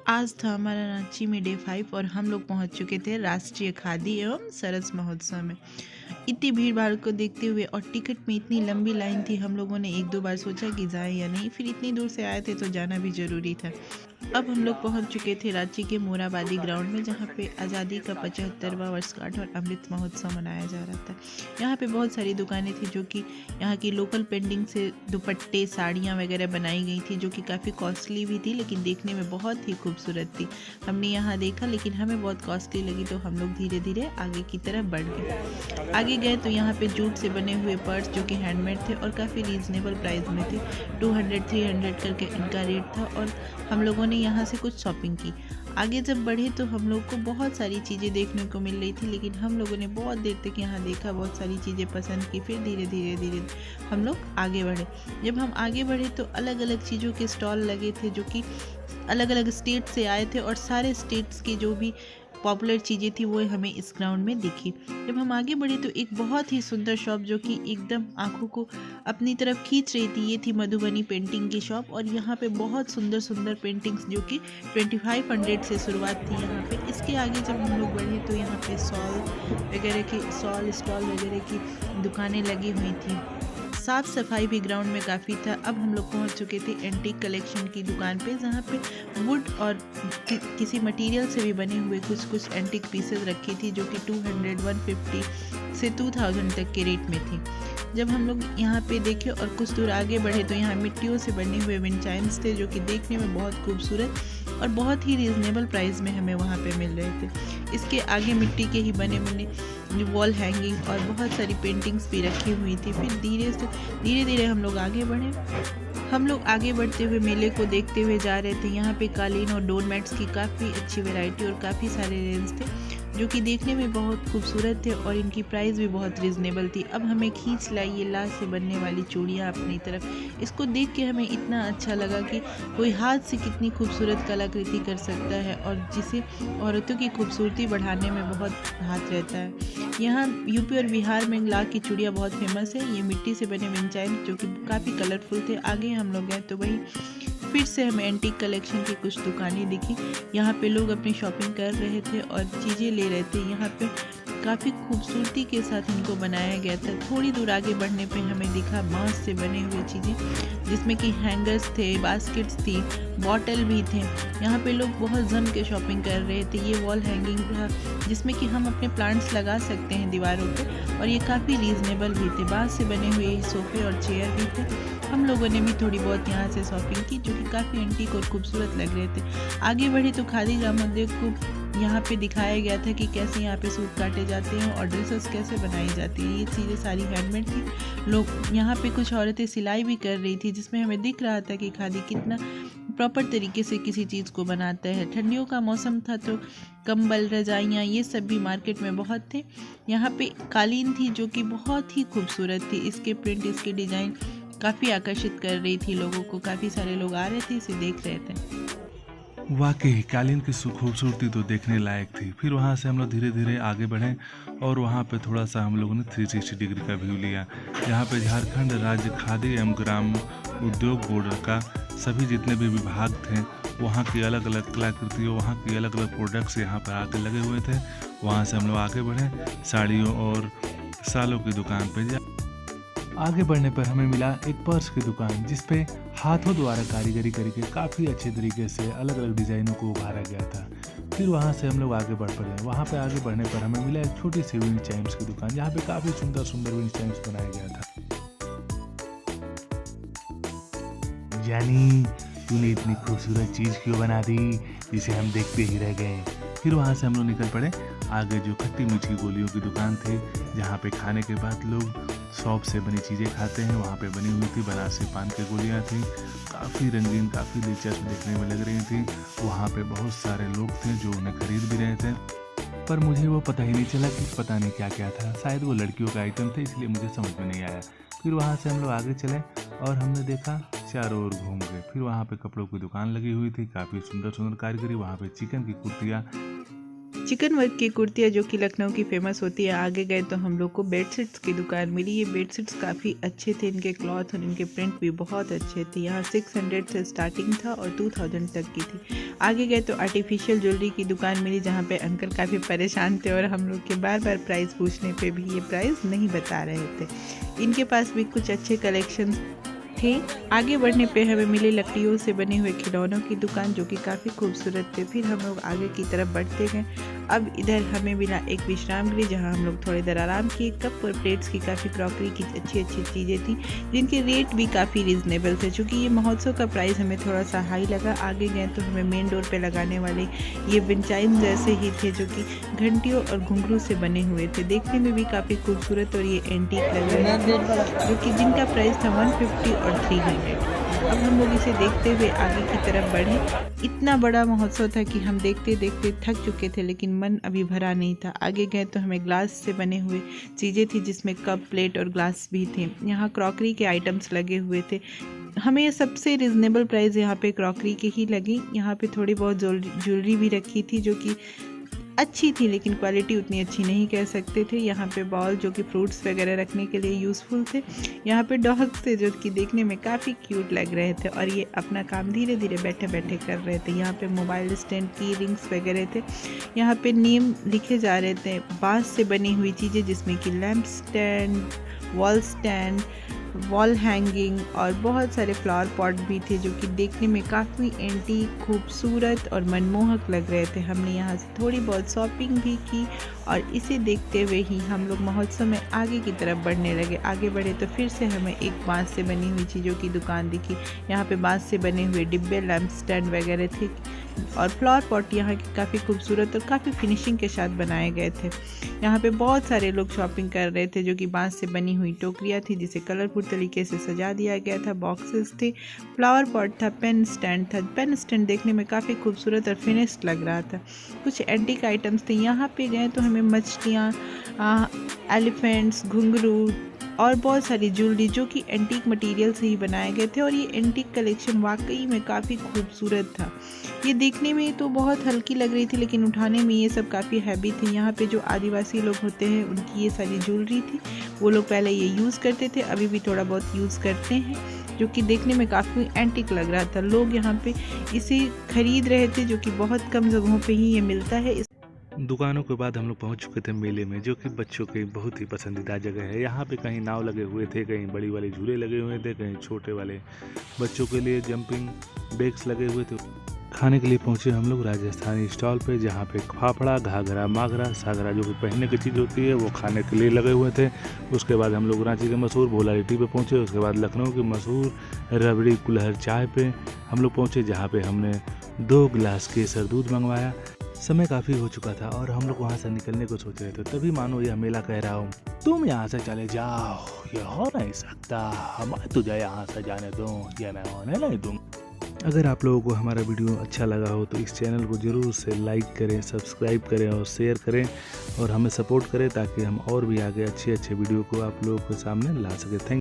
आज था हमारा रांची में डे 5 और हम लोग पहुंच चुके थे राष्ट्रीय खादी एवं सरस महोत्सव में। इतनी भीड़ भाड़ को देखते हुए और टिकट में इतनी लंबी लाइन थी, हम लोगों ने एक दो बार सोचा कि जाए या नहीं, फिर इतनी दूर से आए थे तो जाना भी ज़रूरी था। अब हम लोग पहुंच चुके थे रांची के मोराबादी ग्राउंड में, जहां पे आज़ादी का 75वां वर्षगांठ और अमृत महोत्सव मनाया जा रहा था। यहाँ पे बहुत सारी दुकानें थी जो कि यहाँ की लोकल पेंटिंग से दुपट्टे साड़ियाँ वगैरह बनाई गई थी, जो कि काफ़ी कॉस्टली भी थी लेकिन देखने में बहुत ही खूबसूरत थी। हमने यहाँ देखा लेकिन हमें बहुत कॉस्टली लगी, तो हम लोग धीरे धीरे आगे की तरफ बढ़ गए। आगे गए तो यहाँ पे जूट से बने हुए पर्स जो कि हैंडमेड थे और काफ़ी रीज़नेबल प्राइस में थे। 200-300 करके इनका रेट था और हम लोगों ने यहाँ से कुछ शॉपिंग की। आगे जब बढ़े तो हम लोग को बहुत सारी चीज़ें देखने को मिल रही थी, लेकिन हम लोगों ने बहुत देर तक यहाँ देखा, बहुत सारी चीज़ें पसंद की, फिर धीरे धीरे धीरे हम लोग आगे बढ़े। जब हम आगे बढ़े तो अलग अलग चीज़ों के स्टॉल लगे थे जो कि अलग अलग स्टेट से आए थे, और सारे स्टेट्स की जो भी पॉपुलर चीज़ें थी वो हमें इस ग्राउंड में दिखी। जब हम आगे बढ़े तो एक बहुत ही सुंदर शॉप जो कि एकदम आंखों को अपनी तरफ खींच रही थी, ये थी मधुबनी पेंटिंग की शॉप। और यहाँ पे बहुत सुंदर सुंदर पेंटिंग्स जो कि 2500 से शुरुआत थी यहाँ पे। इसके आगे जब हम लोग बढ़े तो यहाँ पे स्टॉल वगैरह की दुकानें लगी हुई थी। साफ सफाई भी ग्राउंड में काफ़ी था। अब हम लोग पहुंच चुके थे एंटीक कलेक्शन की दुकान पे, जहाँ पे वुड और किसी मटेरियल से भी बने हुए कुछ एंटीक पीसेस रखी थी, जो कि 200, 150 से 2000 तक के रेट में थी। जब हम लोग यहाँ पे देखे और कुछ दूर आगे बढ़े तो यहाँ मिट्टियों से बने हुए विंड चाइम्स थे, जो कि देखने में बहुत खूबसूरत और बहुत ही रीज़नेबल प्राइस में हमें वहाँ पे मिल रहे थे। इसके आगे मिट्टी के ही बने बने वॉल हैंगिंग और बहुत सारी पेंटिंग्स भी रखी हुई थी। फिर धीरे धीरे हम लोग आगे बढ़े। हम लोग आगे बढ़ते हुए मेले को देखते हुए जा रहे थे। यहाँ पे कालीन और डोर मैट्स की काफ़ी अच्छी वैरायटी और काफ़ी सारे रेंज थे, जो कि देखने में बहुत खूबसूरत थे और इनकी प्राइस भी बहुत रीज़नेबल थी। अब हमें खींच लाई ये लाश से बनने वाली चूड़ियाँ अपनी तरफ। इसको देख के हमें इतना अच्छा लगा कि कोई हाथ से कितनी खूबसूरत कलाकृति कर सकता है, और जिसे औरतों की खूबसूरती बढ़ाने में बहुत हाथ रहता है। यहाँ यूपी और बिहार में ला की चूड़ियाँ बहुत फेमस है। ये मिट्टी से बने विंड चाइम्स जो कि काफ़ी कलरफुल थे। आगे हम लोग गए तो वही फिर से हमें एंटीक कलेक्शन की कुछ दुकानें दिखी। यहाँ पे लोग अपनी शॉपिंग कर रहे थे और चीज़ें ले रहे थे। यहाँ पे काफ़ी खूबसूरती के साथ इनको बनाया गया था। थोड़ी दूर आगे बढ़ने पे हमें दिखा बांस से बने हुए चीज़ें, जिसमें कि हैंगर्स थे, बास्केट्स थी, बॉटल भी थे। यहाँ पे लोग बहुत जम के शॉपिंग कर रहे थे। ये वॉल हैंगिंग था जिसमें कि हम अपने प्लांट्स लगा सकते हैं दीवारों पे, और ये काफ़ी रीज़नेबल भी थे। बांस से बने हुए सोफ़े और चेयर भी थे। हम लोगों ने भी थोड़ी बहुत यहाँ से शॉपिंग की, जो कि काफ़ी एंटीक और खूबसूरत लग रहे थे। आगे बढ़े तो खादी ग्रामोद्योग को यहाँ पे दिखाया गया था कि कैसे यहाँ पे सूट काटे जाते हैं और ड्रेसेस कैसे बनाई जाती है। ये चीज़ें सारी हैंडमेड थी। लोग यहाँ पे कुछ औरतें सिलाई भी कर रही थी, जिसमें हमें दिख रहा था कि खादी कितना प्रॉपर तरीके से किसी चीज़ को बनाता है। ठंडियों का मौसम था तो कंबल, रजाइयाँ ये सब भी मार्केट में बहुत थे। यहाँ पे कालीन थी जो कि बहुत ही खूबसूरत थी। इसके प्रिंट, इसके डिज़ाइन काफ़ी आकर्षित कर रही थी लोगों को। काफ़ी सारे लोग आ रहे थे, इसे देख रहे थे। वाकई कालीन की खूबसूरती तो देखने लायक थी। फिर वहाँ से हम लोग धीरे धीरे आगे बढ़े और वहाँ पे थोड़ा सा हम लोगों ने 360 डिग्री का व्यू लिया। यहाँ पे झारखंड राज्य खादी एवं ग्राम उद्योग बोर्ड का सभी जितने भी विभाग थे, वहाँ की अलग अलग कलाकृतियों, वहाँ की अलग अलग प्रोडक्ट्स यहाँ पर आके लगे हुए थे। वहाँ से हम लोग आगे बढ़े साड़ियों और शालों की दुकान पे। आगे बढ़ने पर हमें मिला एक पर्स की दुकान, जिस पे हाथों द्वारा कारीगरी करके काफ़ी अच्छे तरीके से अलग अलग डिज़ाइनों को उभारा गया था। फिर वहाँ से हम लोग आगे बढ़ पड़े। वहाँ पे आगे बढ़ने पर हमें मिला एक छोटी सी विंड चाइम्स की दुकान, जहाँ पे काफ़ी सुंदर सुंदर विंड चाइम्स बनाया गया था। यानी तूने इतनी खूबसूरत चीज़ क्यों बना दी, जिसे हम देखते ही रह गए। फिर वहाँ से हम लोग निकल पड़े आगे, जो खट्टी मीठी गोलियों की दुकान थी, जहाँ पे खाने के बाद लोग सौंफ से बनी चीज़ें खाते हैं। वहाँ पे बनी हुई थी बनारसी पान की गोलियाँ थी, काफ़ी रंगीन, काफ़ी दिलचस्प देखने में लग रही थी। वहाँ पे बहुत सारे लोग थे जो उन्हें खरीद भी रहे थे, पर मुझे वो पता ही नहीं चला कि पता नहीं क्या क्या था। शायद वो लड़कियों का आइटम थे, इसलिए मुझे समझ में नहीं आया। फिर वहाँ से हम लोग आगे चले और हमने देखा चारों ओर घूम गए। फिर वहाँ पे कपड़ों की दुकान लगी हुई थी, काफ़ी सुंदर सुंदर कारीगरी। वहाँ पे चिकन की कुर्तियाँ चिकन वर्क की कुर्तियाँ जो कि लखनऊ की फेमस होती है। आगे गए तो हम लोग को बेडशीट्स की दुकान मिली। ये बेडशीट्स काफ़ी अच्छे थे, इनके क्लॉथ और इनके प्रिंट भी बहुत अच्छे थे। यहाँ 600 से स्टार्टिंग था और 2000 तक की थी। आगे गए तो आर्टिफिशियल ज्वेलरी की दुकान मिली, जहाँ पे अंकल काफ़ी परेशान थे और हम लोग के बार बार प्राइस पूछने पे भी ये प्राइस नहीं बता रहे थे। इनके पास भी कुछ अच्छे कलेक्शन थे। आगे बढ़ने पे हमें मिले लकड़ियों से बने हुए खिलौनों की दुकान, जो कि काफ़ी खूबसूरत थे। फिर हम लोग आगे की तरफ बढ़ते गए। अब इधर हमें मिला एक विश्राम गृह, जहाँ हम लोग थोड़ी देर आराम किए। कप और प्लेट्स की काफ़ी क्रॉकरी की अच्छी अच्छी चीज़ें थी, जिनके रेट भी काफ़ी रीज़नेबल थे। चूँकि ये महोत्सव का प्राइस हमें थोड़ा सा हाई लगा। आगे गए तो हमें मेन डोर पे लगाने वाले ये विंचाइन जैसे ही थे, जो कि घंटियों और घुंघरू से बने हुए थे। देखने में भी काफ़ी खूबसूरत और ये एंटीक लग रहे थे, जो कि जिनका प्राइस था 150 और 300। अब हम लोग इसे देखते हुए आगे की तरफ बढ़े। इतना बड़ा महोत्सव था कि हम देखते देखते थक चुके थे, लेकिन मन अभी भरा नहीं था। आगे गए तो हमें ग्लास से बने हुए चीज़ें थी, जिसमें कप, प्लेट और ग्लास भी थे। यहाँ क्रॉकरी के आइटम्स लगे हुए थे। हमें ये सबसे रिजनेबल प्राइस यहाँ पे क्रॉकरी के ही लगी। यहाँ पे थोड़ी बहुत ज्वेलरी भी रखी थी, जो कि अच्छी थी, लेकिन क्वालिटी उतनी अच्छी नहीं कह सकते थे। यहाँ पे बॉल जो कि फ्रूट्स वगैरह रखने के लिए यूज़फुल थे। यहाँ पे डॉग्स थे, जो कि देखने में काफ़ी क्यूट लग रहे थे और ये अपना काम धीरे धीरे बैठे बैठे कर रहे थे। यहाँ पे मोबाइल स्टैंड, की रिंग्स वगैरह थे। यहाँ पे नेम लिखे जा रहे थे। बांस से बनी हुई चीज़ें, जिसमें कि lamp stand, wall stand, wall hanging और बहुत सारे फ्लावर पॉट भी थे, जो कि देखने में काफ़ी एंटीक, खूबसूरत और मनमोहक लग रहे थे। हमने यहाँ से थोड़ी बहुत शॉपिंग भी की और इसे देखते हुए ही हम लोग महोत्सव में आगे की तरफ बढ़ने लगे। आगे बढ़े तो फिर से हमें एक बांस से बनी हुई चीज़ों की दुकान दिखी। यहाँ पे बांस से बने हुए डिब्बे, लैम्प स्टैंड वगैरह थे और फ्लावर पॉट यहाँ के काफ़ी खूबसूरत और काफ़ी फिनिशिंग के साथ बनाए गए थे। यहाँ पे बहुत सारे लोग शॉपिंग कर रहे थे, जो कि बांस से बनी हुई टोकरियाँ थी, जिसे कलरफुल तरीके से सजा दिया गया था। बॉक्सेस थे, फ्लावर पॉट था, पेन स्टैंड था। पेन स्टैंड देखने में काफ़ी खूबसूरत और फिनिश्ड लग रहा था। कुछ एंटीक आइटम्स थे। यहाँ पे गए तो हमें मछलियाँ, एलिफेंट्स, घुंघरू और बहुत सारी ज्वेलरी, जो कि एंटीक मटेरियल से ही बनाए गए थे। और ये एंटीक कलेक्शन वाकई में काफ़ी खूबसूरत था। ये देखने में तो बहुत हल्की लग रही थी, लेकिन उठाने में ये सब काफ़ी हैवी थी। यहाँ पे जो आदिवासी लोग होते हैं, उनकी ये सारी ज्वेलरी थी। वो लोग पहले ये यूज़ करते थे, अभी भी थोड़ा बहुत यूज़ करते हैं, जो कि देखने में काफ़ी एंटीक लग रहा था। लोग यहाँ पे इसे खरीद रहे थे, जो कि बहुत कम जगहों पे ही ये मिलता है। दुकानों के बाद हम लोग पहुंच चुके थे मेले में, जो कि बच्चों की बहुत ही पसंदीदा जगह है। यहाँ पे कहीं नाव लगे हुए थे, कहीं बड़ी वाले झूले लगे हुए थे, कहीं छोटे वाले बच्चों के लिए जंपिंग डेक्स लगे हुए थे। खाने के लिए पहुंचे हम लोग राजस्थानी स्टॉल पे, जहाँ पे फाफड़ा, घाघरा, माघरा, सागरा, जो कि पहनने की चीज़ होती है, वो खाने के लिए लगे हुए थे। उसके बाद हम लोग रांची के मशहूर भोला लिट्टी पे पहुँचे। उसके बाद लखनऊ की मशहूर रबड़ी कुल्हड़ चाय पे हम लोग पहुँचे, जहाँ पे हमने 2 गिलास केसर दूध मंगवाया। समय काफ़ी हो चुका था और हम लोग वहाँ से निकलने को सोच रहे थे, तभी मानो यह मेला कह रहा हूँ, तुम यहाँ से चले जाओ, ये हो नहीं सकता, हमें तुझे यहाँ से जाने दो, ये मैं होने नहीं दूँगा। अगर आप लोगों को हमारा वीडियो अच्छा लगा हो तो इस चैनल को ज़रूर से लाइक करें, सब्सक्राइब करें और शेयर करें और हमें सपोर्ट करें, ताकि हम और भी आगे अच्छे अच्छे वीडियो को आप लोगों के सामने ला सकें। थैंक